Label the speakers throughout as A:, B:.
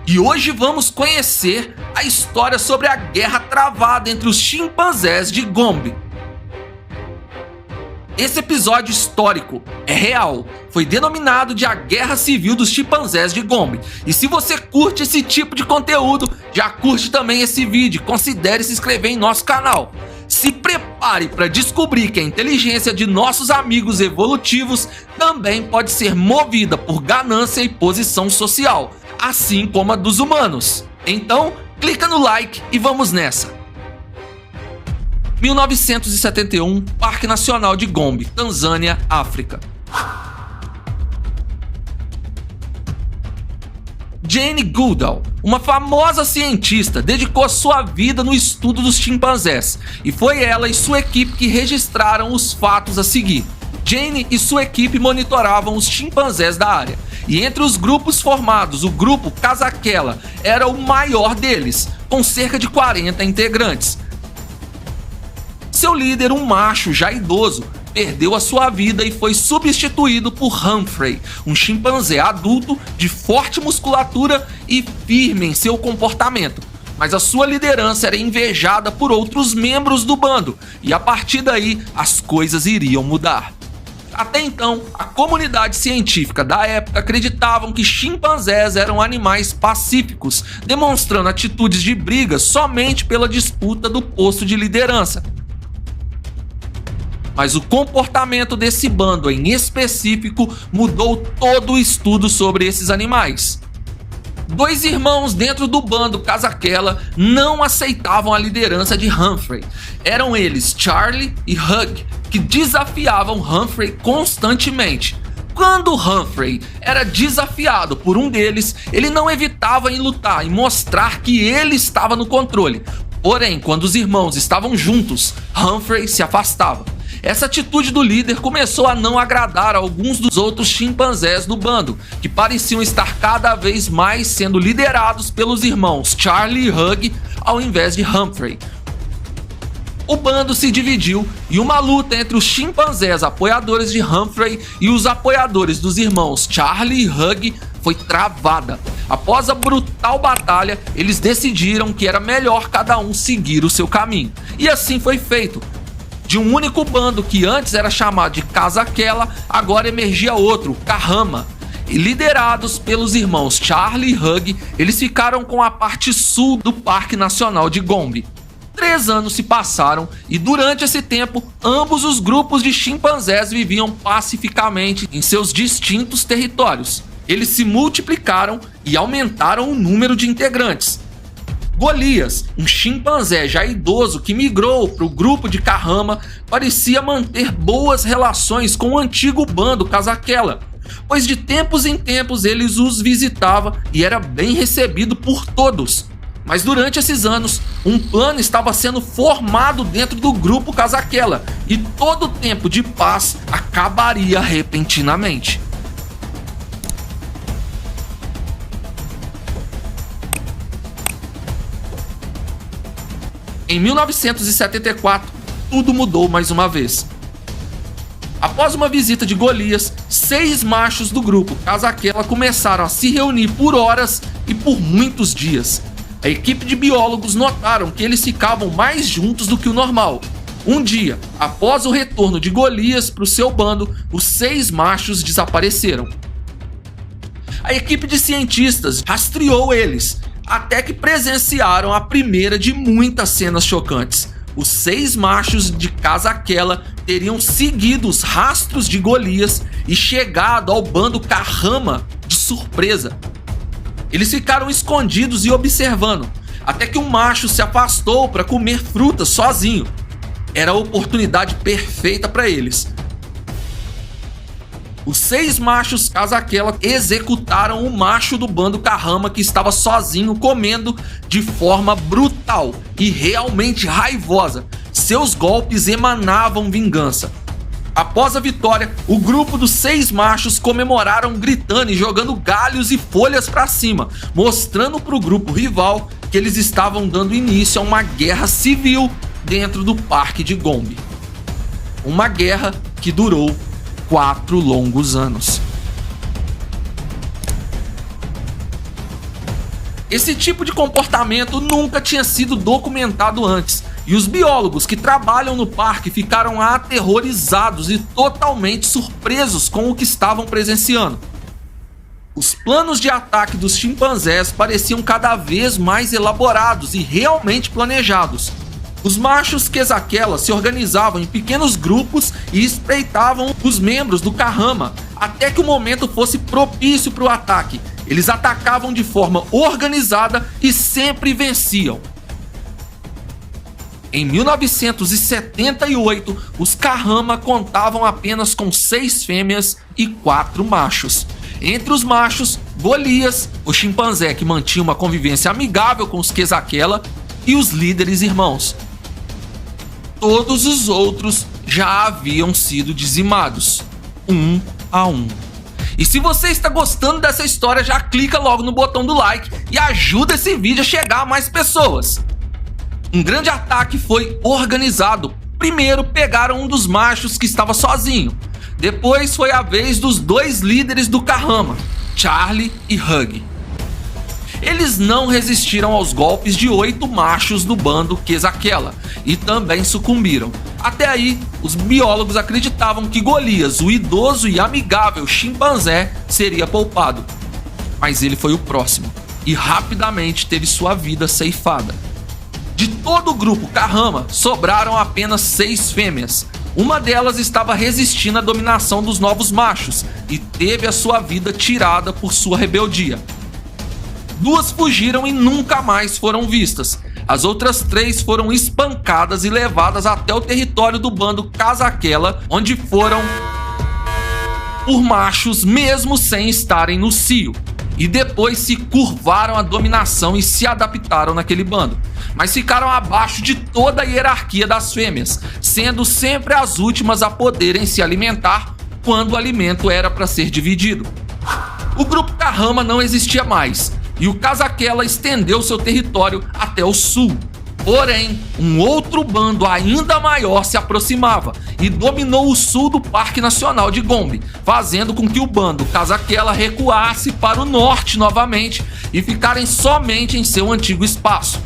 A: E hoje vamos conhecer a história sobre a guerra travada entre os chimpanzés de Gombe. Esse episódio histórico é real, foi denominado de a Guerra Civil dos Chimpanzés de Gombe. E se você curte esse tipo de conteúdo, já curte também esse vídeo, considere se inscrever em nosso canal. Se prepare para descobrir que a inteligência de nossos amigos evolutivos também pode ser movida por ganância e posição social, assim como a dos humanos. Então, clica no like e vamos nessa! 1971, Parque Nacional de Gombe, Tanzânia, África. Jane Goodall, uma famosa cientista, dedicou sua vida no estudo dos chimpanzés, e foi ela e sua equipe que registraram os fatos a seguir. Jane e sua equipe monitoravam os chimpanzés da área, e entre os grupos formados, o grupo Kasaquela era o maior deles, com cerca de 40 integrantes. Seu líder, um macho já idoso, perdeu a sua vida e foi substituído por Humphrey, um chimpanzé adulto de forte musculatura e firme em seu comportamento. Mas a sua liderança era invejada por outros membros do bando, e a partir daí as coisas iriam mudar. Até então, a comunidade científica da época acreditavam que chimpanzés eram animais pacíficos, demonstrando atitudes de briga somente pela disputa do posto de liderança. Mas o comportamento desse bando em específico mudou todo o estudo sobre esses animais. Dois irmãos dentro do bando Kasaquela não aceitavam a liderança de Humphrey. Eram eles Charlie e Hug, que desafiavam Humphrey constantemente. Quando Humphrey era desafiado por um deles, ele não evitava em lutar e mostrar que ele estava no controle. Porém, quando os irmãos estavam juntos, Humphrey se afastava. Essa atitude do líder começou a não agradar a alguns dos outros chimpanzés do bando, que pareciam estar cada vez mais sendo liderados pelos irmãos Charlie e Hug ao invés de Humphrey. O bando se dividiu e uma luta entre os chimpanzés apoiadores de Humphrey e os apoiadores dos irmãos Charlie e Hug foi travada. Após a brutal batalha, eles decidiram que era melhor cada um seguir o seu caminho. E assim foi feito. De um único bando que antes era chamado de Kasaquela, agora emergia outro, Kahama. E liderados pelos irmãos Charlie e Hug, eles ficaram com a parte sul do Parque Nacional de Gombe. 3 anos se passaram e durante esse tempo, ambos os grupos de chimpanzés viviam pacificamente em seus distintos territórios. Eles se multiplicaram e aumentaram o número de integrantes. Golias, um chimpanzé já idoso que migrou para o grupo de Kahama, parecia manter boas relações com o antigo bando Kasaquela, pois de tempos em tempos eles os visitava e era bem recebido por todos. Mas durante esses anos, um plano estava sendo formado dentro do grupo Kasaquela e todo o tempo de paz acabaria repentinamente. Em 1974, tudo mudou mais uma vez. Após uma visita de Golias, 6 machos do grupo Kasaquela começaram a se reunir por horas e por muitos dias. A equipe de biólogos notaram que eles ficavam mais juntos do que o normal. Um dia, após o retorno de Golias para o seu bando, os 6 machos desapareceram. A equipe de cientistas rastreou eles, até que presenciaram a primeira de muitas cenas chocantes. Os 6 machos de Kasaquela teriam seguido os rastros de Golias e chegado ao bando Kahama de surpresa. Eles ficaram escondidos e observando, até que um macho se afastou para comer frutas sozinho. Era a oportunidade perfeita para eles. Os 6 machos Kasaquela executaram o macho do bando Kahama que estava sozinho comendo de forma brutal e realmente raivosa. Seus golpes emanavam vingança. Após a vitória, o grupo dos 6 machos comemoraram gritando e jogando galhos e folhas para cima, mostrando para o grupo rival que eles estavam dando início a uma guerra civil dentro do Parque de Gombe. Uma guerra que durou 4 longos anos. Esse tipo de comportamento nunca tinha sido documentado antes, e os biólogos que trabalham no parque ficaram aterrorizados e totalmente surpresos com o que estavam presenciando. Os planos de ataque dos chimpanzés pareciam cada vez mais elaborados e realmente planejados. Os machos Quezaquela se organizavam em pequenos grupos e espreitavam os membros do Cahama até que o momento fosse propício para o ataque. Eles atacavam de forma organizada e sempre venciam. Em 1978, os Cahama contavam apenas com 6 fêmeas e 4 machos. Entre os machos, Golias, o chimpanzé que mantinha uma convivência amigável com os Quezaquela, e os líderes irmãos. Todos os outros já haviam sido dizimados, um a um. E se você está gostando dessa história, já clica logo no botão do like e ajuda esse vídeo a chegar a mais pessoas. Um grande ataque foi organizado. Primeiro pegaram um dos machos que estava sozinho. Depois foi a vez dos 2 líderes do Cahama, Charlie e Huggy. Eles não resistiram aos golpes de 8 machos do bando Quezaquela e também sucumbiram. Até aí, os biólogos acreditavam que Golias, o idoso e amigável chimpanzé, seria poupado. Mas ele foi o próximo e rapidamente teve sua vida ceifada. De todo o grupo Cahama, sobraram apenas 6 fêmeas. Uma delas estava resistindo à dominação dos novos machos e teve a sua vida tirada por sua rebeldia. 2 fugiram e nunca mais foram vistas. As outras 3 foram espancadas e levadas até o território do bando Quezaquela, onde foram por machos mesmo sem estarem no cio. E depois se curvaram à dominação e se adaptaram naquele bando. Mas ficaram abaixo de toda a hierarquia das fêmeas, sendo sempre as últimas a poderem se alimentar quando o alimento era para ser dividido. O grupo Cahama não existia mais. E o Quezaquela estendeu seu território até o sul. Porém, um outro bando ainda maior se aproximava e dominou o sul do Parque Nacional de Gombe, fazendo com que o bando Quezaquela recuasse para o norte novamente e ficarem somente em seu antigo espaço.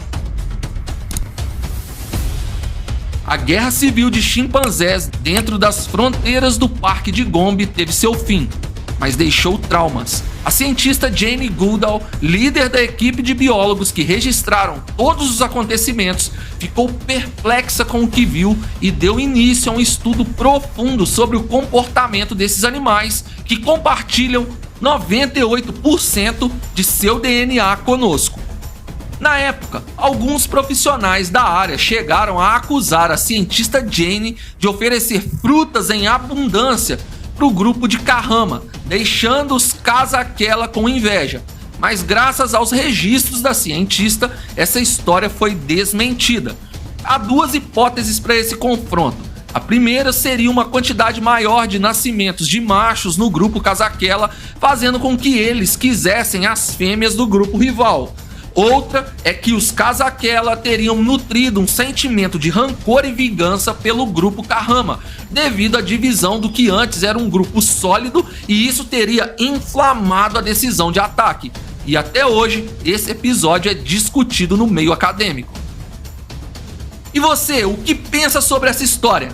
A: A guerra civil de chimpanzés dentro das fronteiras do Parque de Gombe teve seu fim, mas deixou traumas. A cientista Jane Goodall, líder da equipe de biólogos que registraram todos os acontecimentos, ficou perplexa com o que viu e deu início a um estudo profundo sobre o comportamento desses animais que compartilham 98% de seu DNA conosco. Na época, alguns profissionais da área chegaram a acusar a cientista Jane de oferecer frutas em abundância para o grupo de Cahama, deixando os Quezaquela com inveja. Mas graças aos registros da cientista, essa história foi desmentida. Há 2 hipóteses para esse confronto. A primeira seria uma quantidade maior de nascimentos de machos no grupo Quezaquela, fazendo com que eles quisessem as fêmeas do grupo rival. Outra é que os Quezaquela teriam nutrido um sentimento de rancor e vingança pelo grupo Cahama, devido à divisão do que antes era um grupo sólido, e isso teria inflamado a decisão de ataque. E até hoje, esse episódio é discutido no meio acadêmico. E você, o que pensa sobre essa história?